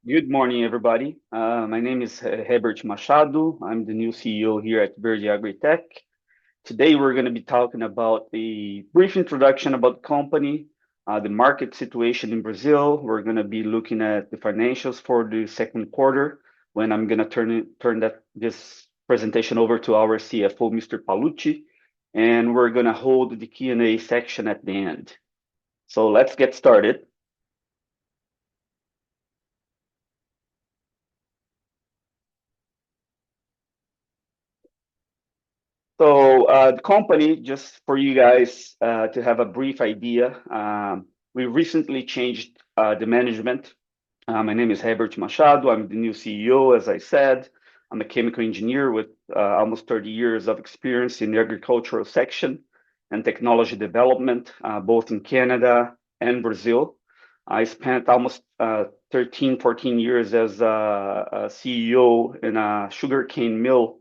Good morning, everybody. My name is Herbert Machado. I'm the new CEO here at Verde Agritech. Today, we're going to be talking about a brief introduction about the company, the market situation in Brazil. We're going to be looking at the financials for the second quarter, when I'm going to turn this presentation over to our CFO, Mr. Palucci, and we're going to hold the Q&A section at the end. So let's get started. The company, just for you guys to have a brief idea, we recently changed the management. My name is Herbert Machado. I'm the new CEO, as I said. I'm a chemical engineer with almost 30 years of experience in the agricultural section and technology development, both in Canada and Brazil. I spent almost 13, 14 years as a CEO in a sugarcane mill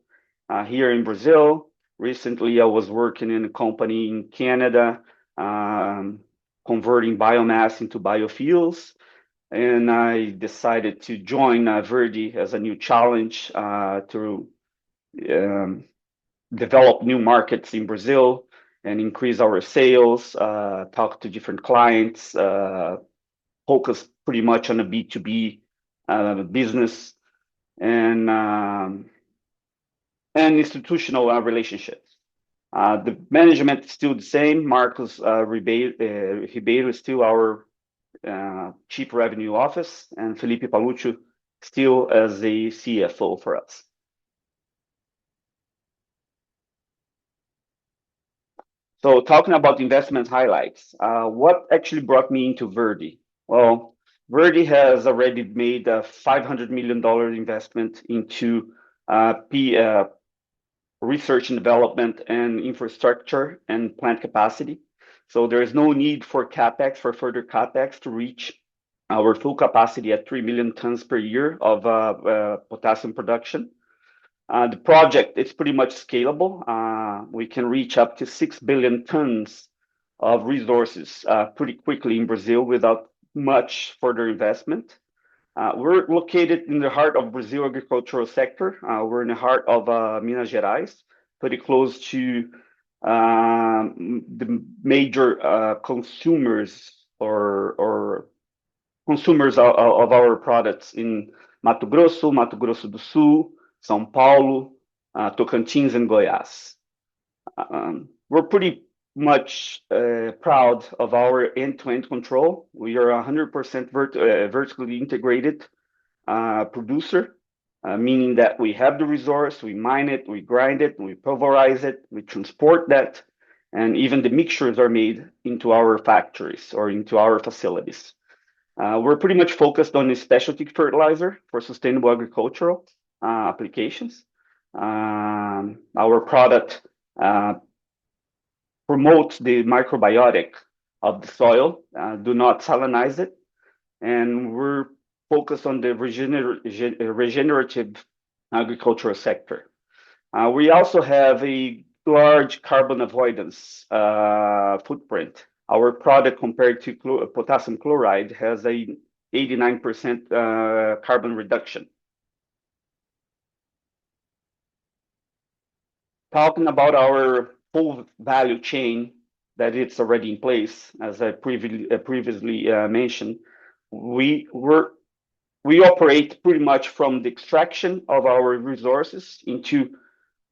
here in Brazil. Recently, I was working in a company in Canada, converting biomass into biofuels, and I decided to join Verde as a new challenge to um, develop new markets in Brazil and increase our sales, talk to different clients, focus pretty much on a B2B business and institutional relationships. The management is still the same. Marcos Ribeiro is still our Chief Revenue Office, and Felipe Palucci still as the CFO for us. So talking about investment highlights, what actually brought me into Verde? Well, Verde has already made a $500 million investment into research and development and infrastructure and plant capacity. So there is no need for capex, for further capex to reach our full capacity at 3 million tons per year of potassium production. The project is pretty much scalable. We can reach up to 6 billion tons of resources pretty quickly in Brazil without much further investment. We're located in the heart of Brazil agricultural sector. We're in the heart of Minas Gerais, pretty close to the major consumers or consumers of our products in Mato Grosso do Sul, São Paulo, Tocantins, and Goiás. We're pretty much proud of our end-to-end control. We are 100% vertically integrated producer, meaning that we have the resource, we mine it, we grind it, we pulverize it, we transport that, and even the mixtures are made into our factories or into our facilities. We're pretty much focused on the specialty fertilizer for sustainable agricultural applications. Our product promotes the microbiotic of the soil, do not salinize it, and we're focused on the regenerative agricultural sector. We also have a large carbon avoidance footprint. Our product, compared to potassium chloride, has a 89% carbon reduction. Talking about our full value chain, that it's already in place, as I previously mentioned, we operate pretty much from the extraction of our resources into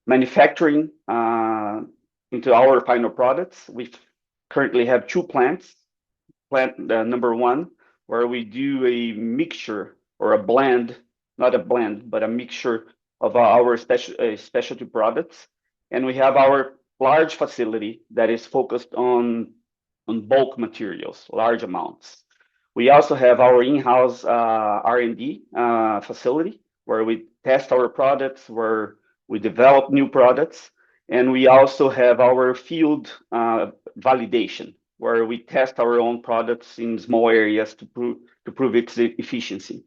manufacturing into our final products. We currently have two plants. Plant number one, where we do a mixture or a blend, not a blend, but a mixture of our specialty products. And we have our large facility that is focused on bulk materials, large amounts. We also have our in-house R&D facility, where we test our products, where we develop new products, and we also have our field validation, where we test our own products in small areas to prove its efficiency.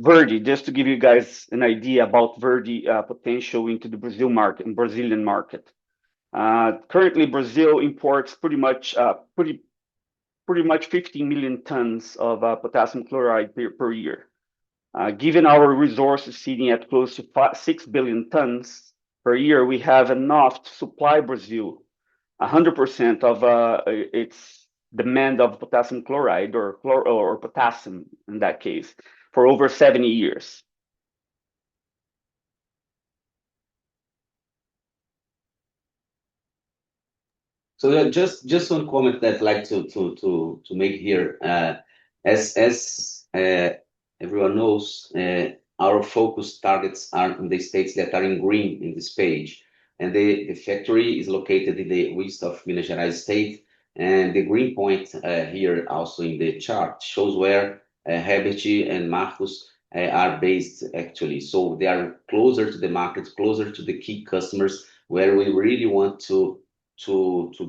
Verde, just to give you guys an idea about Verde potential into the Brazilian market. Currently, Brazil imports pretty pretty much 15 million tons of potassium chloride per year. Given our resources sitting at close to 6 billion tons per year, we have enough to supply Brazil 100% of its demand of potassium chloride or potassium in that case for over 70 years. So just one comment that I'd like to make here. As everyone knows, our focus targets are in the states that are in green in this page, and the factory is located in the west of Minas Gerais state. And the green point here also in the chart shows where Herbert and Marcos are based actually. So they are closer to the market, closer to the key customers, where we really want to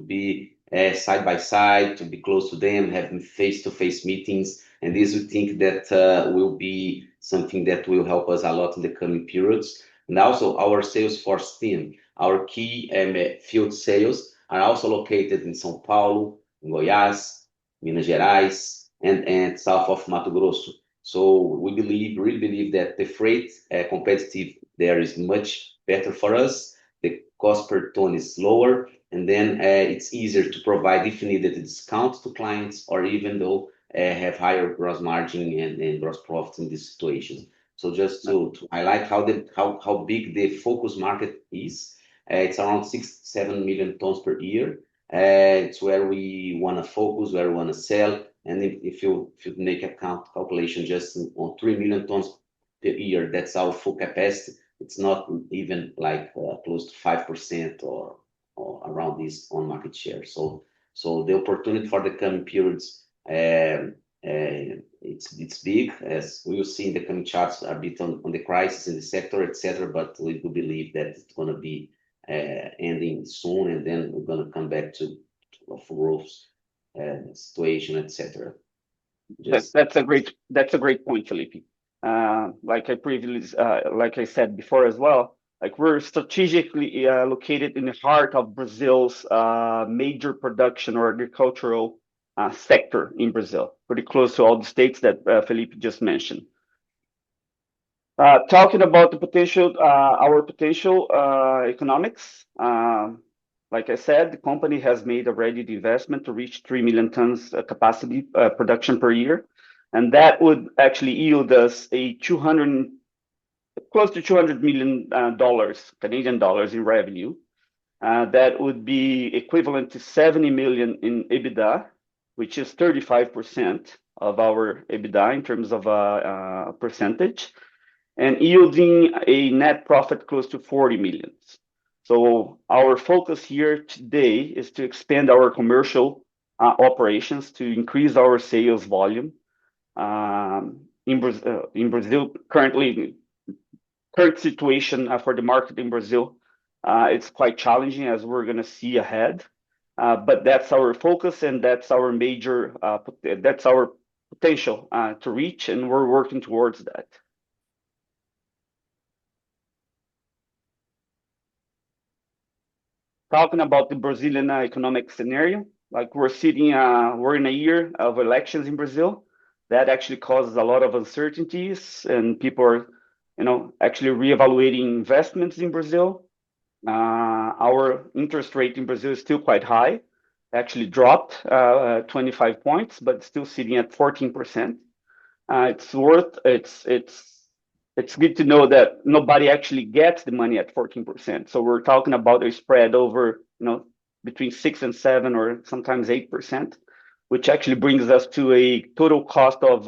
be side by side, to be close to them, having face-to-face meetings. And this we think that will be something that will help us a lot in the coming periods. And also our Salesforce team, our key field sales are also located in São Paulo, in Goiás, Minas Gerais, and south of Mato Grosso. So we really believe that the freight competitive there is much better for us. The cost per ton is lower, and then it's easier to provide if needed discounts to clients, or even though have higher gross margin and gross profits in this situation. So just to highlight how big the focus market is, it's around 6-7 million tons per year. It's where we want to focus, where we want to sell. And if you make a calculation just on 3 million tons per year, that's our full capacity. It's not even like close to 5% or around this on market share. So the opportunity for the coming periods, it's big, as we will see in the coming charts a bit on the crisis in the sector, etc. But we do believe that it's going to be ending soon, and then we're going to come back to a growth situation, etc. That's a great point, Felipe. Like I said before as well, like we're strategically located in the heart of Brazil's major production or agricultural sector in Brazil, pretty close to all the states that Felipe just mentioned. Talking about the potential, our potential economics, like I said, the company has made already the investment to reach 3 million tons capacity production per year, and that would actually yield us a close to $200 million Canadian dollars in revenue. That would be equivalent to 70 million in EBITDA, which is 35% of our EBITDA in terms of percentage, and yielding a net profit close to 40 million. So our focus here today is to expand our commercial operations to increase our sales volume. In Brazil, current situation for the market in Brazil, it's quite challenging, as we're going to see ahead. But that's our focus, and that's our major, that's our potential to reach, and we're working towards that. Talking about the Brazilian economic scenario, like we're in a year of elections in Brazil. That actually causes a lot of uncertainties, and people are, actually reevaluating investments in Brazil. Our interest rate in Brazil is still quite high. Actually dropped 25 points, but still sitting at 14%. It's good to know that nobody actually gets the money at 14%. So we're talking about a spread over, between 6 and 7, or sometimes 8%, which actually brings us to a total cost of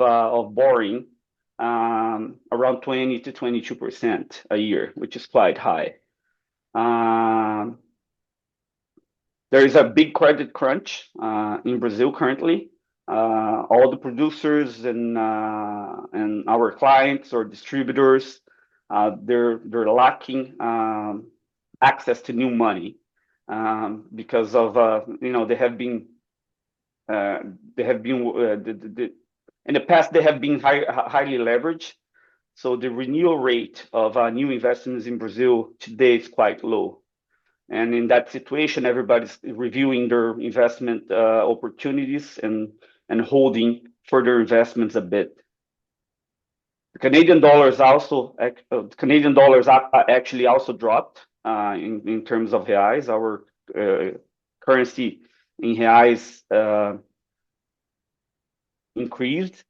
borrowing around 20 to 22% a year, which is quite high. There is a big credit crunch in Brazil currently. All the producers and our clients or distributors, they're lacking access to new money because of they have been in the past they have been highly leveraged. So the renewal rate of new investments in Brazil today is quite low. And in that situation, everybody's reviewing their investment opportunities and holding further investments a bit. The Canadian dollars actually also dropped in terms of reais. Our currency in reais increased,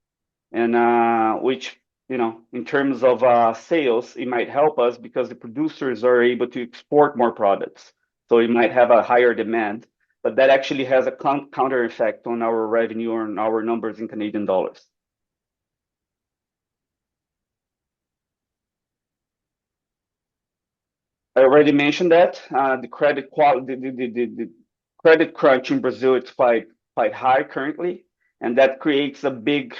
and which, in terms of sales, it might help us because the producers are able to export more products. So it might have a higher demand, but that actually has a counter effect on our revenue or on our numbers in Canadian dollars. I already mentioned that the credit quality, the credit crunch in Brazil is quite high currently, and that creates a big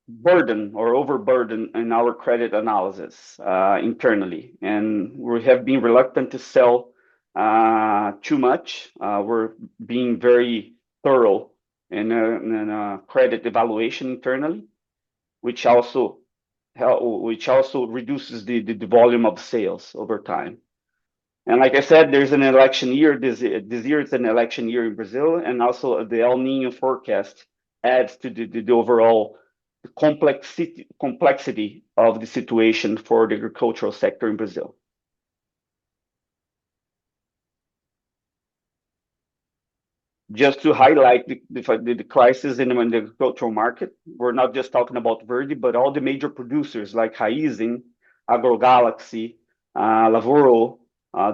burden or overburden in our credit analysis internally, and we have been reluctant to sell too much. We're being very thorough in credit evaluation internally, which also reduces the volume of sales over time. And like I said, there's an election year. This year is an election year in Brazil, and also the El Nino forecast adds to the overall complexity of the situation for the agricultural sector in Brazil. Just to highlight the crisis in the agricultural market, we're not just talking about Verde, but all the major producers like Raízen, AgroGalaxy, Lavoro,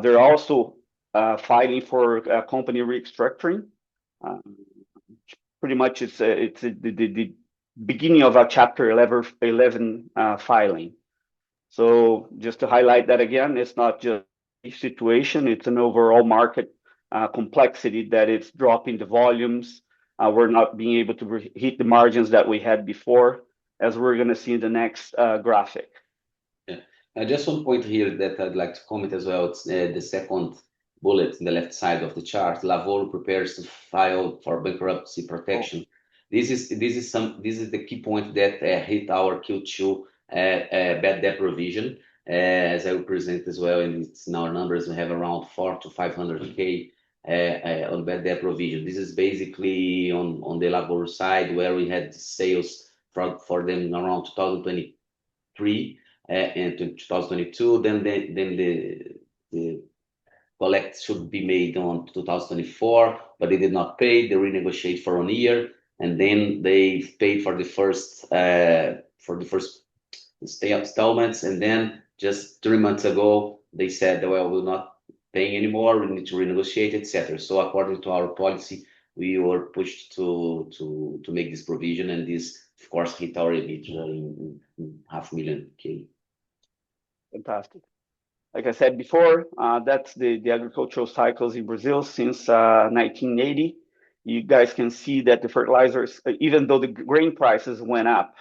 they're also filing for company restructuring. Pretty much it's the beginning of a Chapter 11 filing. So just to highlight that again, it's not just a situation, it's an overall market complexity that it's dropping the volumes. We're not being able to hit the margins that we had before, as we're going to see in the next graphic. Yeah. Just one point here that I'd like to comment as well. It's the second bullet in the left side of the chart. Lavoro prepares to file for bankruptcy protection. This is the key point that hit our Q2 bad debt provision. As I will present as well, and it's in our numbers, we have around 400 to 500K on bad debt provision. This is basically on the Lavoro side, where we had sales for them around 2023 and 2022. Then the collect should be made on 2024, but they did not pay. They renegotiate for 1 year, and then they paid for the first installments, and then just 3 months ago they said, well, we're not paying anymore, we need to renegotiate, etc. So according to our policy, we were pushed to make this provision, and this of course hit our EBITDA in $500,000. Fantastic. Like I said before, that's the agricultural cycles in Brazil since 1980. You guys can see that the fertilizers, even though the grain prices went up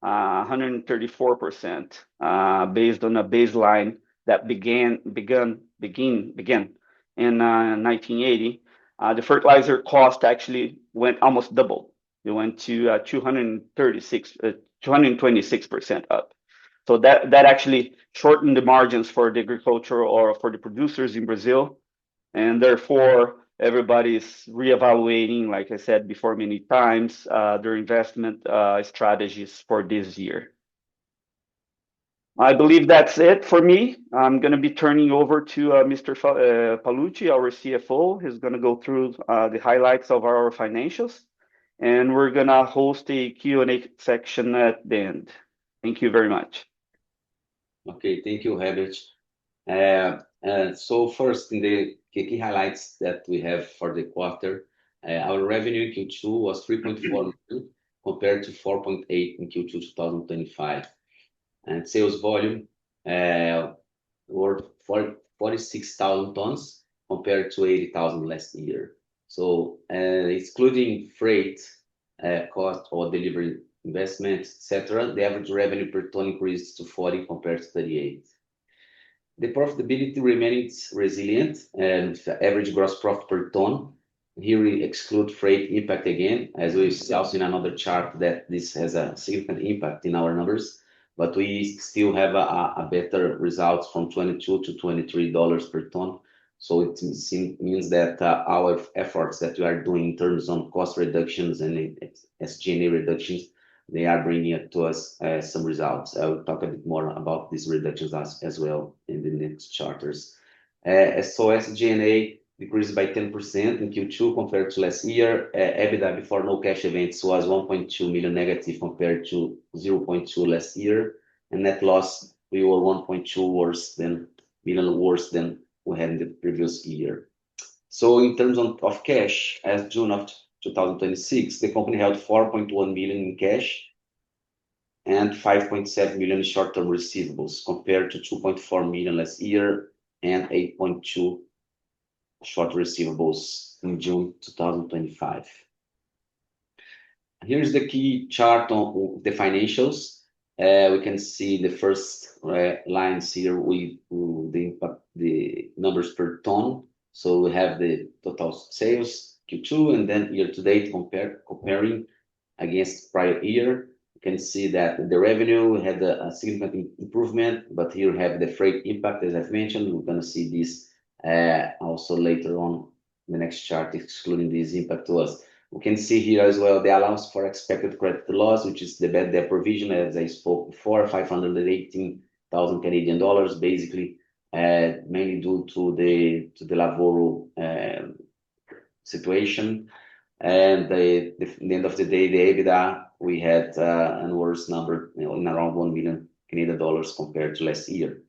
134%, based on a baseline that began in 1980, the fertilizer cost actually went almost double. It went to 226% up. So that actually shortened the margins for the agriculture or for the producers in Brazil, and therefore everybody's reevaluating, like I said before many times, their investment strategies for this year. I believe that's it for me. I'm going to be turning over to Mr. Paolucci, our CFO. He's going to go through the highlights of our financials, and we're going to host a Q&A section at the end. Thank you very much. Okay, thank you, Herbert. So first, in the key highlights that we have for the quarter, our revenue in Q2 was 3.4 million compared to 4.8 in Q2 2025. And sales volume were 46,000 tons compared to 80,000 last year. So excluding freight cost or delivery investment, etc., the average revenue per ton increased to 40 compared to 38. The profitability remains resilient, and the average gross profit per ton. Here we exclude freight impact again, as we see also in another chart that this has a significant impact in our numbers, but we still have a better results from $22 to $23 per ton So it means that our efforts that we are doing in terms of cost reductions and SG&A reductions, they are bringing it to us some results. I will talk a bit more about these reductions as well in the next charters. So SG&A decreased by 10% in Q2 compared to last year. EBITDA before no cash events was 1.2 million negative compared to 0.2 last year. And net loss, we were 1.2 million worse than we had in the previous year. So in terms of cash, as June of 2026, the company held 4.1 million in cash and 5.7 million in short-term receivables compared to 2.4 million last year and 8.2 short receivables in June 2025. Here's the key chart on the financials. We can see the first lines here with the numbers per ton. So we have the total sales Q2 and then year to date comparing against prior year. You can see that the revenue had a significant improvement, but here we have the freight impact, as I've mentioned. We're going to see this also later on the next chart, excluding this impact to us. We can see here as well the allowance for expected credit loss, which is the bad debt provision, as I spoke before, 518,000 Canadian dollars, basically mainly due to the Lavoro situation. And at the end of the day, the EBITDA, we had a worse number, in around 1 million Canadian dollars compared to last year.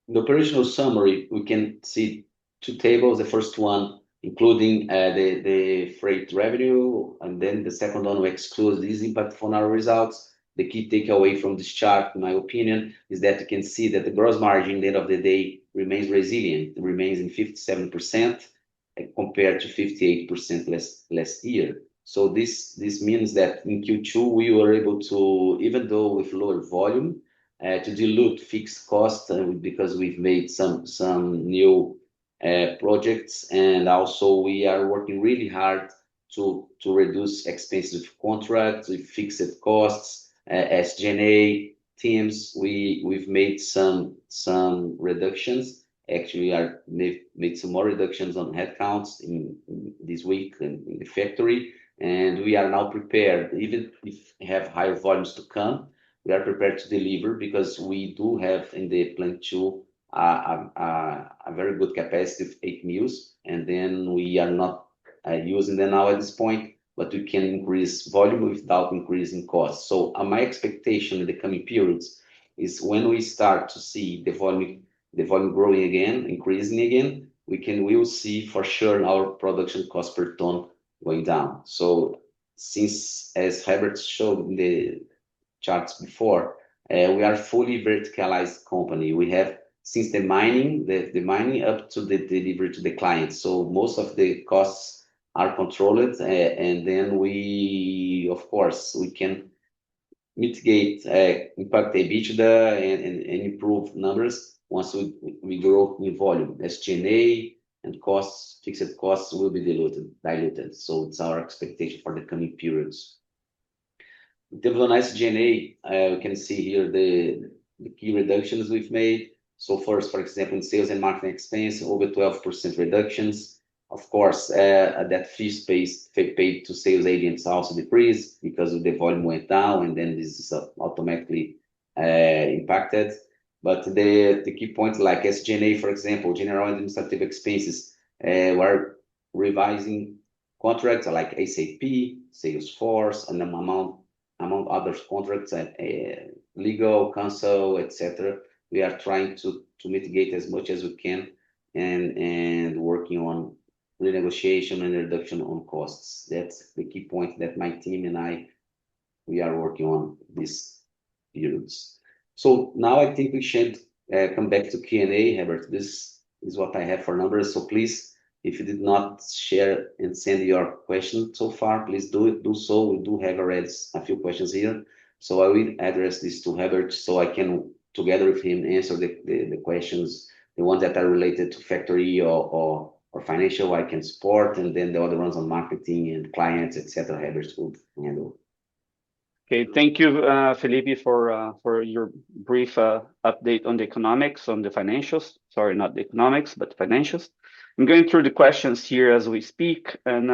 In the operational summary, we can see two tables. The first one including the freight revenue, and then the second one we exclude this impact from our results. The key takeaway from this chart, in my opinion, is that you can see that the gross margin at the end of the day remains resilient. It remains in 57% compared to 58% last year. So this means that in Q2 we were able to, even though with lower volume, to dilute fixed costs because we've made some new projects, and also we are working really hard to reduce expenses of contracts, with fixed costs, SG&A teams. We've made some reductions. Actually, we made some more reductions on headcounts in this week in the factory, and we are now prepared. Even if we have higher volumes to come, we are prepared to deliver because we do have in the plant 2 a very good capacity of 8 mills, and then we are not using them now at this point, but we can increase volume without increasing costs. So my expectation in the coming periods is when we start to see the volume growing again, increasing again, we will see for sure our production cost per ton going down. So since, as Herbert showed in the charts before, we are fully verticalized company. We have since the mining up to the delivery to the client. So most of the costs are controlled, and then of course, we can mitigate impact EBITDA and improve numbers once we grow in volume. SG&A and fixed costs will be diluted. So it's our expectation for the coming periods. In terms of SG&A, we can see here the key reductions we've made. So first, for example, in sales and marketing expense, over 12% reductions. Of course, that fee paid to sales agents also decreased because the volume went down, and then this is automatically impacted. But the key points like SG&A, for example, general administrative expenses, were revising contracts like SAP, Salesforce, and among other contracts, legal, counsel, etc. We are trying to mitigate as much as we can and working on renegotiation and reduction on costs. That's the key point that my team and we are working on these periods. So now I think we should come back to Q&A, Herbert. This is what I have for numbers. So please, if you did not share and send your question so far, please do so. We do have already a few questions here. So I will address this to Herbert so I can, together with him, answer the questions, the ones that are related to factory or financial I can support, and then the other ones on marketing and clients, etc. Herbert will handle. Okay, thank you, Felipe, for your brief update on the economics, on the financials. Sorry, not the economics, but financials. I'm going through the questions here as we speak, and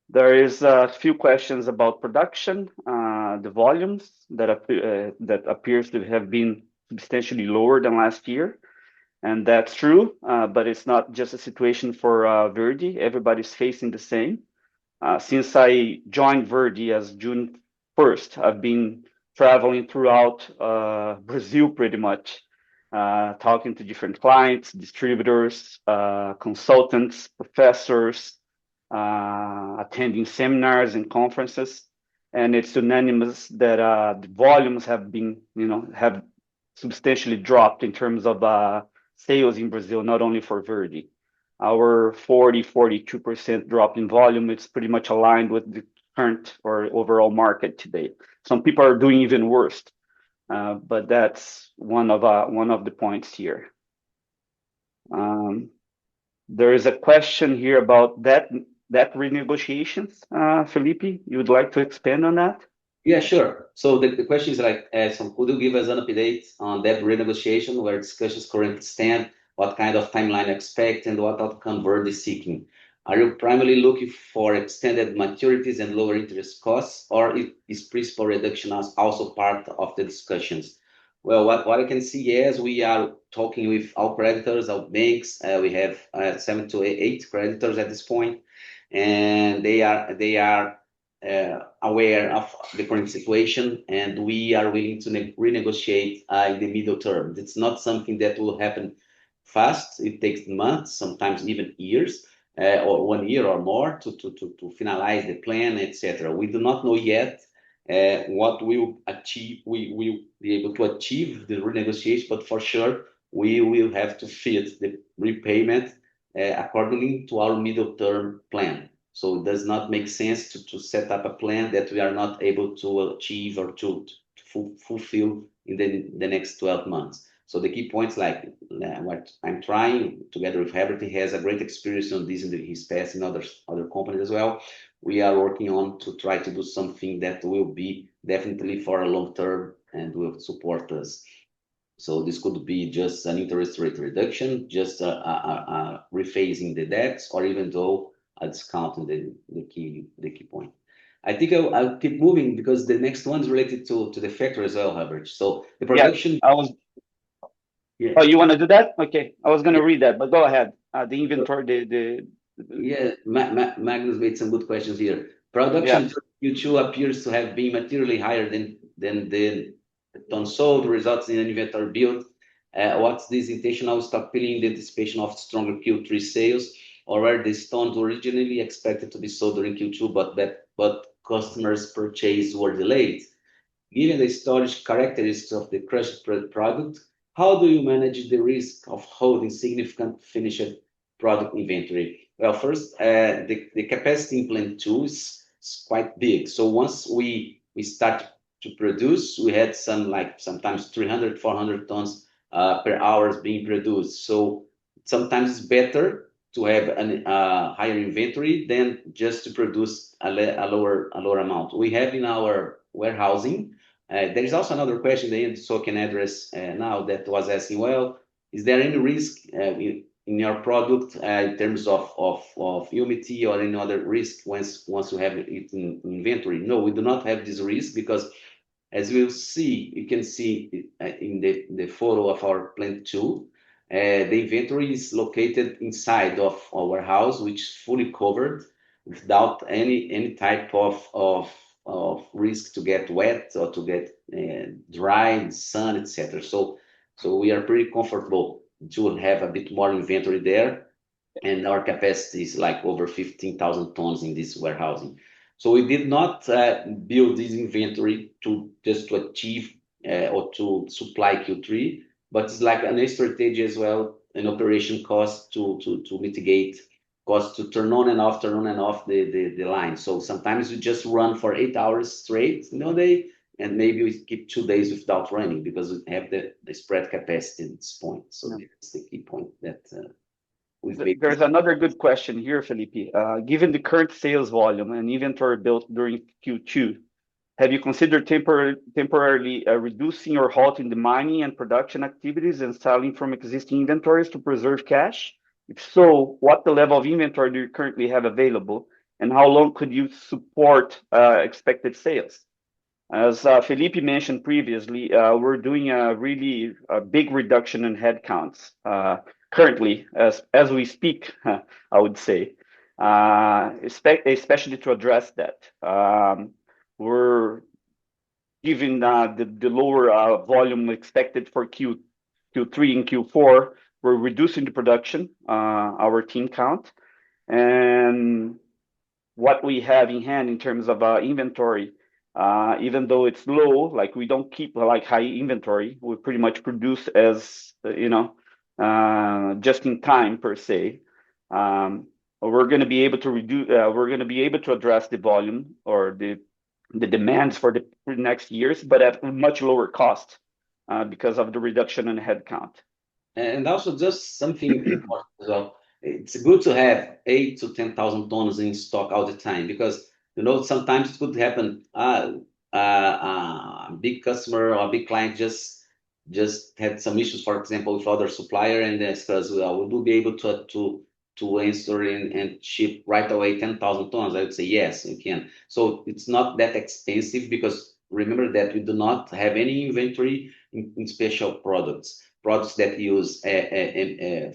there is a few questions about production, the volumes that appears to have been substantially lower than last year, and that's true. But it's not just a situation for Verde. Everybody's facing the same. Since I joined Verde as June 1st, I've been traveling throughout Brazil pretty much, talking to different clients, distributors, consultants, professors, attending seminars and conferences. And it's unanimous that the volumes have been, have substantially dropped in terms of sales in Brazil, not only for Verde. Our 42% drop in volume, it's pretty much aligned with the current or overall market today. Some people are doing even worse, but that's one of the points here. There is a question here about that renegotiations. Felipe, you would like to expand on that? Yeah, sure. So the question is like, could you give us an update on debt renegotiation, where discussions currently stand, what kind of timeline expect, and what outcome Verde is seeking? Are you primarily looking for extended maturities and lower interest costs, or is principal reduction also part of the discussions? Well, what I can see is we are talking with our creditors, our banks. We have 7 to 8 creditors at this point, and they are aware of the current situation, and we are willing to renegotiate in the middle term. It's not something that will happen fast. It takes months, sometimes even years, or 1 year or more to finalize the plan, etc. We do not know yet what we will achieve. We will be able to achieve the renegotiation, but for sure we will have to fit the repayment accordingly to our middle term plan. So it does not make sense to set up a plan that we are not able to achieve or to fulfill in the next 12 months. So the key points, like what I'm trying together with Herbert, he has a great experience on this in his past in other companies as well. We are working on to try to do something that will be definitely for a long term and will support us. So this could be just an interest rate reduction, just rephasing the debts, or even though a discount in the key point. I think I'll keep moving because the next one is related to the factory as well, Herbert. So the production. Yeah, Yeah. Oh, you want to do that? Okay, I was going to read that, but go ahead. The inventory, Yeah, Magnus made some good questions here. Production Q2 appears to have been materially higher than the tons sold, results in an inventory build. What's this intentional stockpiling in anticipation of stronger Q3 sales, or were these tons originally expected to be sold during Q2, but customers' purchase were delayed? Given the storage characteristics of the crushed product, how do you manage the risk of holding significant finished product inventory? Well, first, the capacity in plant 2 is quite big. So once we start to produce, we had sometimes 300, 400 tons per hour being produced. So sometimes it's better to have a higher inventory than just to produce a lower amount. We have in our warehousing. There is also another question there, so I can address now, that was asking, well, is there any risk in your product in terms of humidity or any other risk once you have it in inventory? No, we do not have this risk, because as you can see in the photo of our plant 2, the inventory is located inside of our warehouse, which is fully covered without any type of risk to get wet or to get dry, sun, etc. So we are pretty comfortable to have a bit more inventory there, and our capacity is like over 15,000 tons in this warehousing. So we did not build this inventory to achieve or to supply Q3, but it's like an strategy as well, an operation cost to mitigate costs, to turn on and off the line. So sometimes we just run for 8 hours straight in a day, and maybe we keep 2 days without running because we have the spread capacity at this point. So that's the key point that we've made. There's another good question here, Felipe. Given the current sales volume and inventory built during Q2, Have you considered temporarily reducing or halting the mining and production activities and selling from existing inventories to preserve cash? If so, what the level of inventory do you currently have available, and how long could you support expected sales? As Felipe mentioned previously, we're doing a really big reduction in headcounts currently, as we speak, I would say, especially to address that. We're given the lower volume expected for Q3 and Q4, we're reducing the production, our team count, and what we have in hand in terms of inventory, even though it's low, like we don't keep like high inventory, we pretty much produce as just in time per se. We're going to be able to reduce. We're going to be able to address the volume or the demands for the next years, but at a much lower cost because of the reduction in headcount. And also just something important as well. It's good to have 8 to 10,000 tons in stock all the time because sometimes it could happen. A big customer or a big client just had some issues, for example, with other supplier, and asked us, "Well, will be able to answer and ship right away 10,000 tons?" I would say yes, you can. So it's not that expensive because remember that we do not have any inventory in special products that use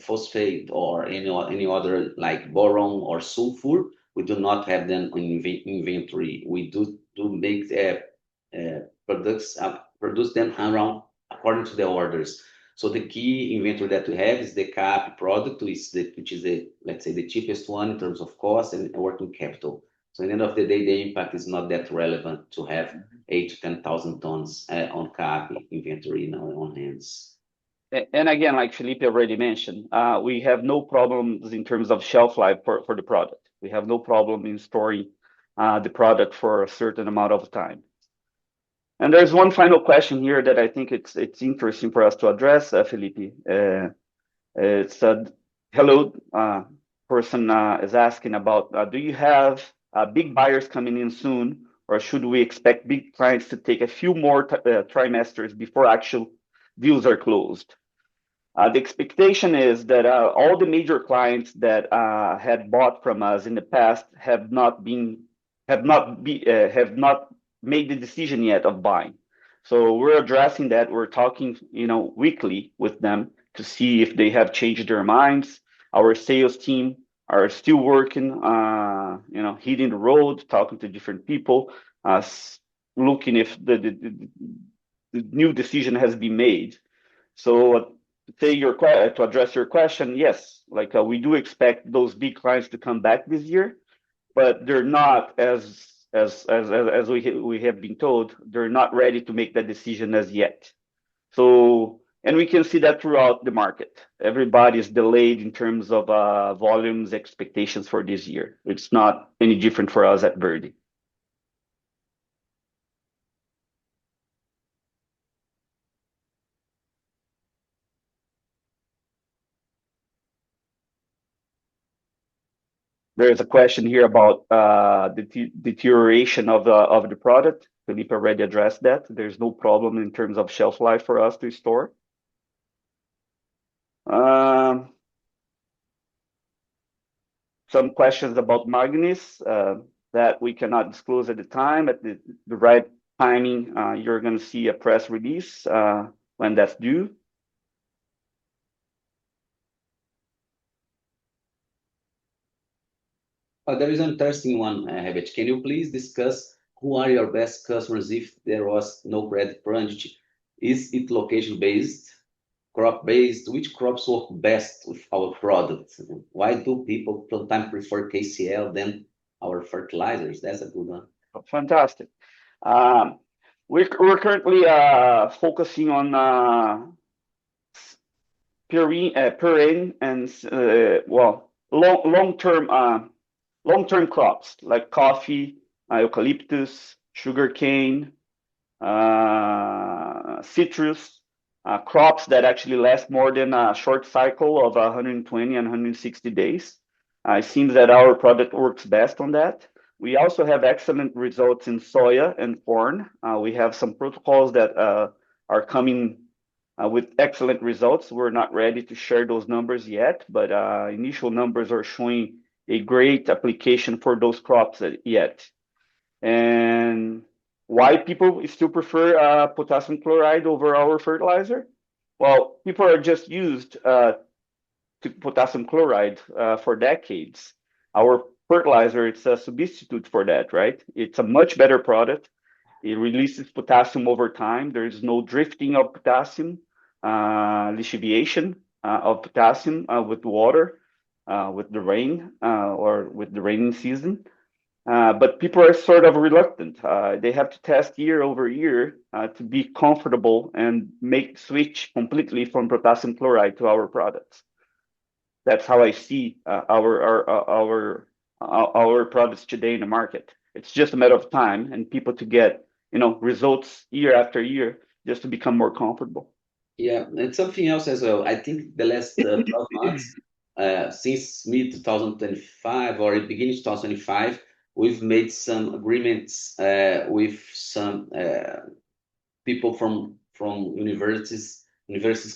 phosphate or any other like boron or sulfur. We do not have them in inventory. We do make products, produce them around according to the orders. So the key inventory that we have is the CAP product, which is let's say the cheapest one in terms of cost and working capital. So at the end of the day, the impact is not that relevant to have 8 to 10,000 tons on CAP inventory in our own hands. And again, like Felipe already mentioned, we have no problems in terms of shelf life for the product. We have no problem in storing the product for a certain amount of time. And there's one final question here that I think it's interesting for us to address, Felipe. It's hello, person is asking about, do you have big buyers coming in soon, or should we expect big clients to take a few more trimesters before actual deals are closed? The expectation is that all the major clients that had bought from us in the past have not made the decision yet of buying. So we're addressing that. We're talking, weekly with them to see if they have changed their minds. Our sales team are still working, hitting the road, talking to different people, looking if the new decision has been made. So to address your question, yes, like we do expect those big clients to come back this year, but they're not as we have been told, they're not ready to make that decision as yet. So, and we can see that throughout the market. Everybody is delayed in terms of volumes expectations for this year. It's not any different for us at Verde. There's a question here about the deterioration of the product. Felipe already addressed that. There's no problem in terms of shelf life for us to store. Some questions about manganese that we cannot disclose at the time. At the right timing, you're going to see a press release when that's due. There is an interesting one, Herbert. Can you please discuss who are your best customers if there was no credit crunch? Is it location-based, crop-based? Which crops work best with our product? Why do people sometimes prefer KCL than our fertilizers? That's a good one. Fantastic. We're currently focusing on perennial and long-term crops like coffee, eucalyptus, sugarcane, citrus, crops that actually last more than a short cycle of 120 and 160 days. It seems that our product works best on that. We also have excellent results in soya and corn. We have some protocols that are coming with excellent results. We're not ready to share those numbers yet, but initial numbers are showing a great application for those crops yet. And why people still prefer potassium chloride over our fertilizer? Well, people are just used to potassium chloride for decades. Our fertilizer, it's a substitute for that, right? It's a much better product. It releases potassium over time. There is no drifting of potassium, lixiviation of potassium with water, with the rain or with the raining season. But people are sort of reluctant. They have to test year over year to be comfortable and make switch completely from potassium chloride to our products. That's how I see our products today in the market. It's just a matter of time and people to get results year after year just to become more comfortable. Yeah, and something else as well. I think the last 12 months, since mid 2025 or beginning 2025, we've made some agreements with some people from universities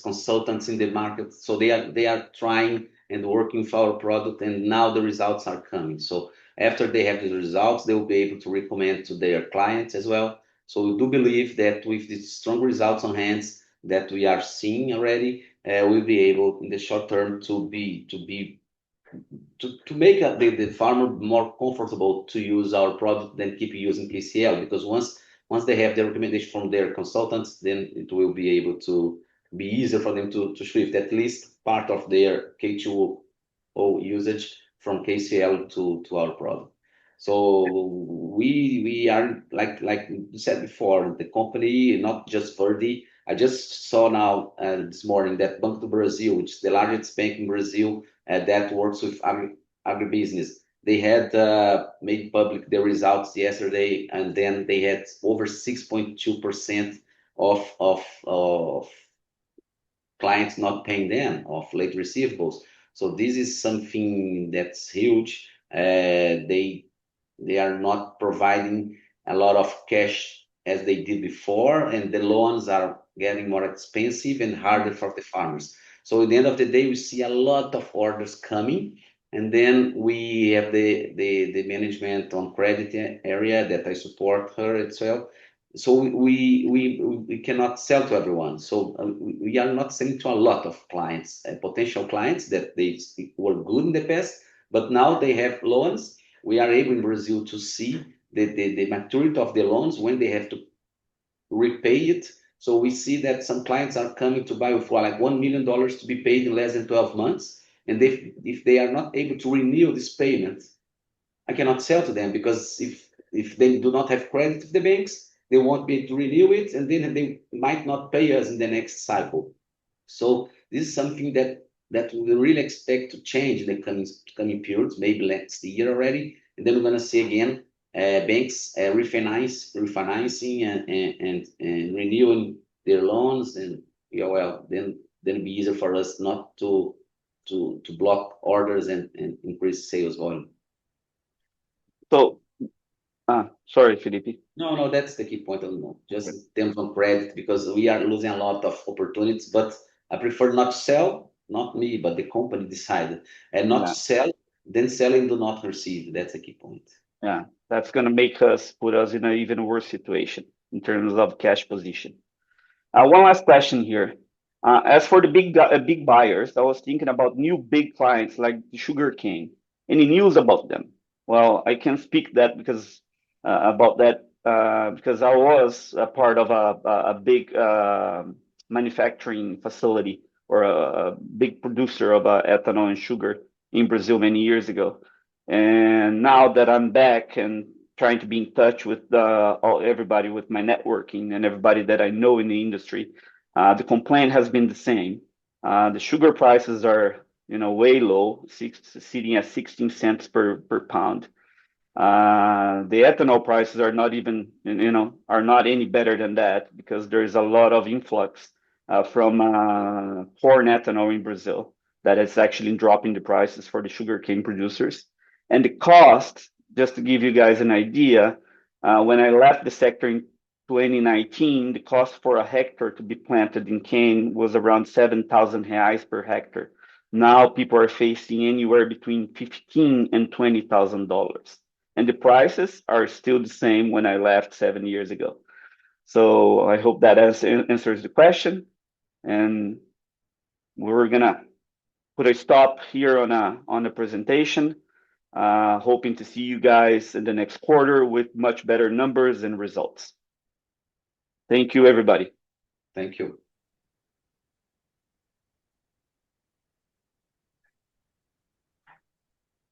consultants in the market. So they are trying and working with our product, and now the results are coming. So after they have the results, they will be able to recommend to their clients as well. So we do believe that with these strong results on hands that we are seeing already, we'll be able in the short term to make the farmer more comfortable to use our product than keep using KCl, because once they have the recommendation from their consultants, then it will be able to be easier for them to shift at least part of their K2O usage from KCl to our product. So we are like you said before, the company, not just Verde. I just saw now this morning that Banco do Brasil, which is the largest bank in Brazil that works with agribusiness, they had made public the results yesterday, and then they had over 6.2% of clients not paying them of late receivables. So this is something that's huge. They are not providing a lot of cash as they did before, and the loans are getting more expensive and harder for the farmers. So at the end of the day, we see a lot of orders coming, and then we have the management on credit area that I support her as well. So we cannot sell to everyone. So we are not selling to a lot of clients, potential clients that they were good in the past, but now they have loans. We are able in Brazil to see the maturity of the loans when they have to repay it. So we see that some clients are coming to buy for like $1 million to be paid in less than 12 months. And if they are not able to renew this payment, I cannot sell to them, because if they do not have credit with the banks, they won't be able to renew it, and then they might not pay us in the next cycle. So this is something that we really expect to change in the coming periods, maybe next year already, and then we're going to see again banks refinancing and renewing their loans, and then it'll be easier for us not to block orders and increase sales volume. So, sorry, Felipe. No, that's the key point. Just in terms of credit, because we are losing a lot of opportunities, but I prefer not to sell, not me, but the company decided, and not to sell, then selling do not receive. That's a key point. Yeah, that's going to put us in an even worse situation in terms of cash position. One last question here. As for the big buyers, I was thinking about new big clients like the sugarcane. Any news about them? Well, I can speak that because about that because I was a part of a big manufacturing facility or a big producer of ethanol and sugar in Brazil many years ago. And now that I'm back and trying to be in touch with everybody with my networking and everybody that I know in the industry, the complaint has been the same. The sugar prices are way low, sitting at 16 cents per pound. The ethanol prices are not even are not any better than that, because there is a lot of influx from corn ethanol in Brazil that is actually dropping the prices for the sugarcane producers. And the cost just to give you guys an idea, when I left the sector in 2019, the cost for a hectare to be planted in cane was around 7,000 reais per hectare. Now people are facing anywhere between $15,000 and $20,000. And the prices are still the same when I left 7 years ago. So I hope that answers the question. And we're gonna put a stop here on the presentation. Hoping to see you guys in the next quarter with much better numbers and results. Thank you, everybody. Thank you.